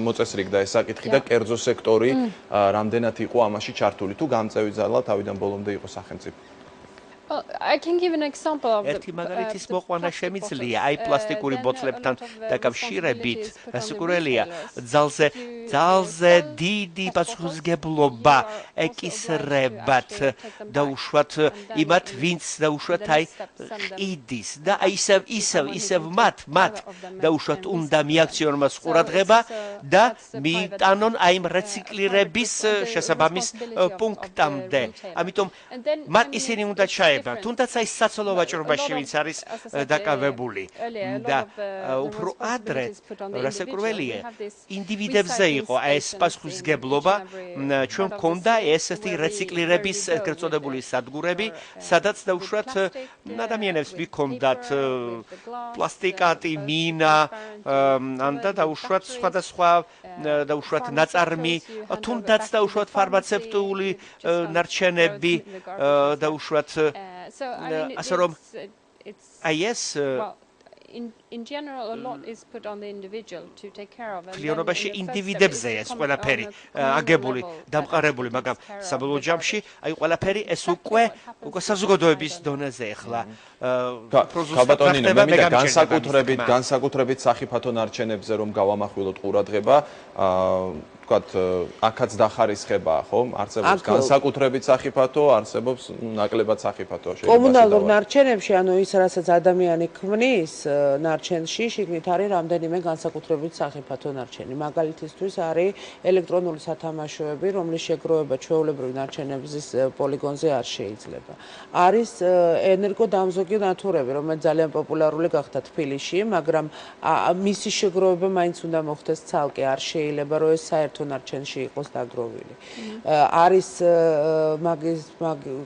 მოწესრიგდა ეს საკითხი და კერძო სექტორი რამდენად იყო ამაში ჩართული, თუ გამწევი ძალა თავიდან ბოლომდე იყო სახელმწიფო. Well, I can give an example of ერთი მაგალითის მოყვანა შემიძლია, აი პლასტიკური ბოთლებთან დაკავშირებით, გასაკურველია, ძალზე დიდი პასუხისმგებლობა ეკისრებათ დაუშვათ იმათ, ვინც დაუშვათ აი ყიდის და აი ისევ მათ დაუშვათ უნდა მიაქციონ მას ყურადღება და მიიტანონ აი რეციკლირების შესაბამის პუნქტამდე. ამიტომ მათ ისინი უნდა ჩაება თუნდაც აი საცოლო ვაჭრობაში ვინც არის დაკავებული და უფრო ადრე რასაკურველია ინდივიდებზე იყო ეს პასუხისმგებლობა ჩვენ გქონდა ესეთი რეციკლირების ეგრეთ წოდებული სადგურები სადაც დაუშვათ ადამიანებს მიქონდათ პლასტიკატი მინა და დაუშვათ სხვადასხვა დაუშვათ ნაწარმი თუნდაც დაუშვათ ფარმაცევტული ნარჩენები დაუშვათ in general a lot is put on the individual to take care of ფლიანობაში ინდივიდებზე ეს ყველაფერი აგებული დამყარებული მაგრამ საბოლოო ჯამში აი ყველაფერი ეს უკვე საზოგადოების დონეზე ახლა ქალბატონინო მე განსაკუთრებით სახიფათო ნარჩენებზე რომ გავამახვილოთ ყურადღება ვთქვათ აქაც დახარისხებაა ხო არსებობს განსაკუთრებით სახიფათო არსებობს ნაკლებად სახიფათო კომუნალურ ნარჩენებში ანუ ის რასაც ადამიანი ქმნის ნარჩენში შიგნით არის რამდენიმე განსაკუთრებით სახიფათო ნარჩენი მაგალითისთვის არის ელექტრონული სათამაშოები რომლის შეგროვება ჩვეულებრივ ნარჩენების პოლიგონზე არ შეიძლება არის ენერგოდამზოგი ნათურები რომელიც ძალიან პოპულარული გახდა თბილისში მაგრამ მისი შეგროვება მაინც უნდა მოხდეს ცალკე არ შეიძლება რომ ეს საერთო ნარჩენში იყოს დაგროვილი. არის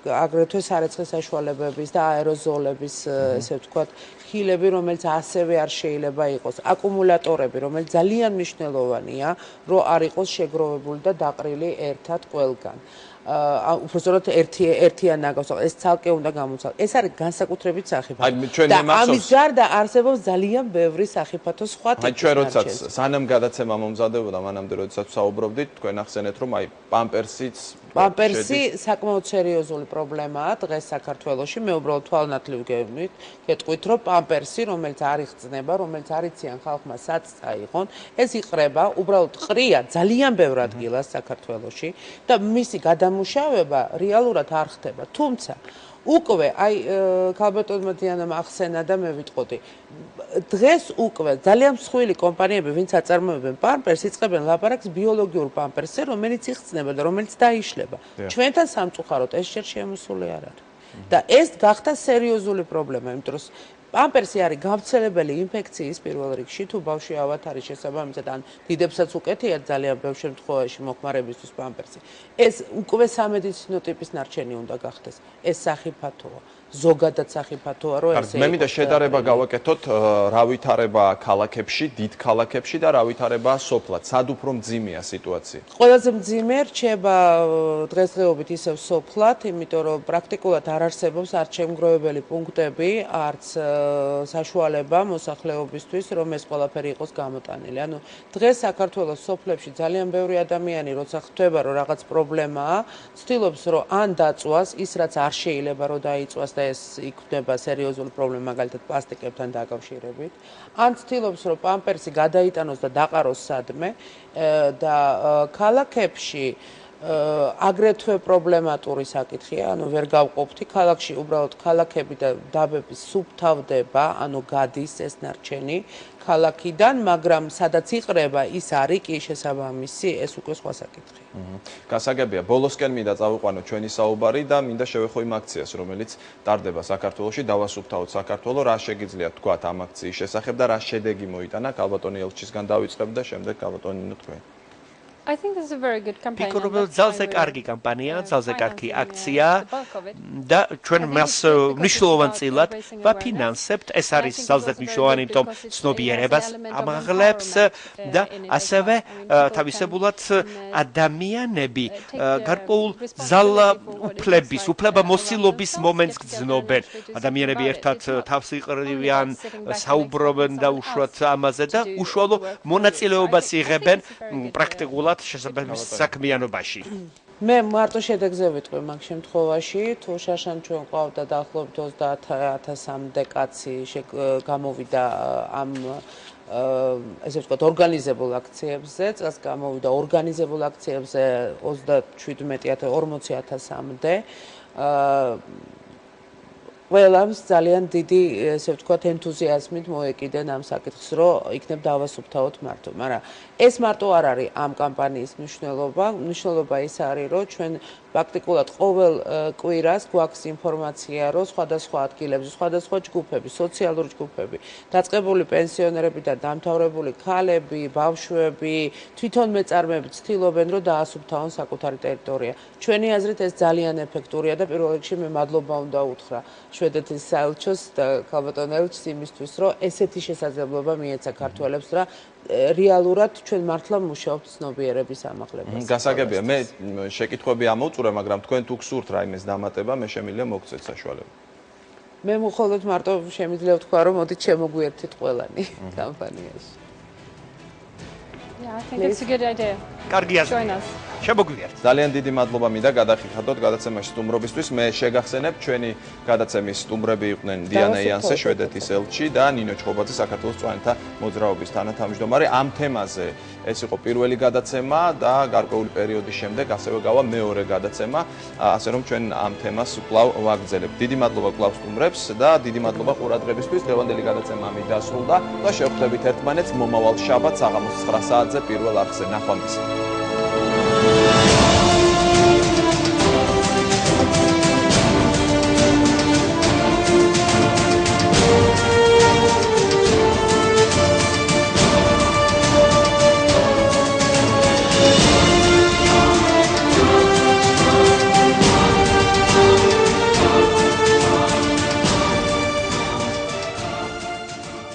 აგრეთვე სარეცხის საშუალებების და აეროზოლების ესე ვთქვათ ხილები რომელიც ასევე არ შეიძლება იყოს. აკუმულატორები რომელიც ძალიან მნიშვნელოვანია რომ არ იყოს შეგროვებული და დაყრილი ერთად ყველგან. უბრალოდ ერთიან ნაგავსა ეს ცალკე უნდა გამოცვალოს. ეს არის განსაკუთრებით სახიფათო. და ამის გარდა არსებობს ძალიან ბევრი სახიფათო სხვა ტიპის. აი ჩვენ როდესაც სანამ გადაცემა მომზადებოდა მანამდე როდესაც ვსაუბრობდით თქვენ ახსენეთ რომ აი პამპერსი საკმაოდ სერიოზული პრობლემაა დღეს საქართველოში. მე უბრალოდ თვალნათლივ გეტყვით რომ პამპერსი რომელიც არ იხსნება რომელიც არ იციან ხალხმა სად წაიღონ ეს იყრება უბრალოდ ყრია ძალიან ბევრ ადგილას საქართველოში და მისი გადამუშავება რეალურად არ ხდება. თუმცა უკვე აი ქალბატონმა დიანამ ახსენა და მე ვიტყოდი დღეს უკვე ძალიან მსხვილი კომპანიები ვინც აწარმოებენ პამპერსს იწყებენ ლაპარაკს ბიოლოგიურ პამპერსზე რომელიც იხსნება და რომელიც დაიშლება. ჩვენთან სამწუხაროდ ეს ჯერ შემოსული არ არის. და ეს გახდა სერიოზული პრობლემა იმიტომ რომ პამპერსი არის გავრცელებელი ინფექციის პირველ რიგში თუ ბავშვი ავად არის შესაბამისად ან დიდებსაც უკეთია ძალიან ბევრ შემთხვევაში მოხმარებისთვის პამპერსი. ეს უკვე სამედიცინო ტიპის ნარჩენი უნდა გახდეს. ეს სახიფათოა. ზოგადად სახიფათოა რომ ესე მე მინდა შედარება გავაკეთოთ რა ვითარება ქალაქებში, დიდ ქალაქებში და რა ვითარება სოფლად. სად უფრო მძიმეა სიტუაცია? ყველაზე მძიმე რჩება დღესდღეობით ისევ სოფლად, იმიტომ რომ პრაქტიკულად არ არსებობს არც შემგროვებელი პუნქტები, არც საშუალება მოსახლეობისთვის, რომ ეს ყველაფერი იყოს გამოტანილი. ანუ დღეს საქართველოს სოფლებში ძალიან ბევრი ადამიანი, როცა ხვდება რომ რაღაც პრობლემაა, ცდილობს რომ ან დაწვას ის რაც არ შეიძლება რომ დაიწვას და ეს იქნება სერიოზული პრობლემა მაგალითად პლასტიკებთან დაკავშირებით. ან ცდილობს რომ პამპერსი გადაიტანოს და დაყაროს სადმე და ქალაქებში აგრეთვე პრობლემატური საკითხია, ანუ ვერ გავყოფთი, ქალაქში უბრალოდ ქალაქები და დაბები სუფთავდება, ანუ გადის ეს ნარჩენი ქალაქიდან, მაგრამ სადაც იყრება, ის არის კი შესაბამისი, ეს უკვე სხვა საკითხია. გასაგებია, ბოლოსკენ მინდა წავიყვანოთ ჩვენი საუბარი და მინდა შევეხო იმ აქციას, რომელიც ტარდება საქართველოში, დავასუფთავოთ საქართველო, რა შეგიძლია თქვათ ამ აქციის შესახებ და რა შედეგი მოიტანა, ქალბატონი ელჩისგან დავიწყებ და შემდეგ ქალბატონინო თქვენ. I think this is a very good campaign. Because of ძალზე კარგი კამპანია, ძალზე კარგი აქცია და ჩვენ მას მნიშვნელოვან წილად ვაფინანსებთ. ეს არის ძალზე მნიშვნელოვანი, იმიტომ ცნობიერებას ამაღლებს და ასევე თავისებურად ადამიანები გარკვეულ ძალაუფლების, უფლებამოსილობის მომენტს გრძნობენ. ადამიანები ერთად თავს იყრიან, საუბრობენ და უშუალოდ ამაზე და უშუალო მონაწილეობას იღებენ პრაქტიკულად საქმიანობაში. მე მარტო შედეგზე ვიტყვი მაგ შემთხვევაში, თუ შაშან ჩვენ ყავდა დაახლოებით 30,000-მდე კაცი გამოვიდა ამ ესე ვთქვათ ორგანიზებულ აქციებზე, წელს გამოვიდა ორგანიზებულ აქციებზე 37,000-40,000-მდე. ყველამს ძალიან დიდი, ესე ვთქვათ, ენთუზიაზმით მოეკიდენ ამ საკითხს, რომ იქნებ დავასუფთავოთ მარტო. მაგრამ ეს მარტო არ არის ამ კამპანიის მნიშვნელობა. მნიშვნელობა ის არის, რომ ჩვენ პრაქტიკულად ყოველ კვირას გვაქვს ინფორმაცია, რომ სხვადასხვა ადგილებზე, სხვადასხვა ჯგუფები, სოციალური ჯგუფები, დაწყებული პენსიონერები და დამთავრებული ქალები, ბავშვები, თვითონ მეწარმეები ცდილობენ, რომ დაასუფთავონ საკუთარი ტერიტორია. ჩვენი აზრით ეს ძალიან ეფექტურია და პირველ რიგში მე მადლობა უნდა უთხრა შვედეთის საელჩოს და ქალბატონ ელჩს იმისთვის, რომ ესეთი შესაძლებლობა მიეცა ქართველებს რა რეალურად ჩვენ მართლა მუშაობთ ცნობიერების ამაღლებას. გასაგებია, მე შეკითხვები ამოვწურე, მაგრამ თქვენ თუ გსურთ რაიმეს დამატება, მე შემიძლია მოგცეთ საშუალება. მე მხოლოდ მარტო შემიძლია ვთქვა, რომ მოდით შემოგვიერთით ყველანი კამპანიაში. Yeah, I think it's a good idea. კარგი აზრია. შემოგვიერთთ. ძალიან დიდი მადლობა მინდა გადახიხადოთ გადაცემაში სტუმრობისთვის. მე შეგახსენებ, ჩვენი გადაცემის სტუმრები იყვნენ დიანა იანსე, შვედეთის ელჩი და ნინო ჩხობაძე, საქართველოს წვანთა მოძრაობის თანათავმჯდომარე. ამ თემაზე ეს იყო პირველი გადაცემა და გარკვეული პერიოდის შემდეგ ასევე გავა მეორე გადაცემა, ასე რომ ჩვენ ამ თემას კვლავ ვაგრძელებთ. დიდი მადლობა კვლავ სტუმრებს და დიდი მადლობა ყურადღებისთვის. დღევანდელი გადაცემა ამით დასრულდა და შევხვდებით ერთმანეთს მომავალ შაბათს საღამოს 9 საათზე პირველ არხზე. ნახვამდის.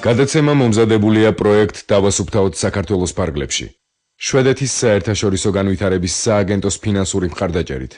გადაცემა მომზადებულია პროექტ დავასუფთავოთ საქართველოს ფარგლებში. შვედეთის საერთაშორისო განვითარების სააგენტოს ფინანსური მხარდაჭერით.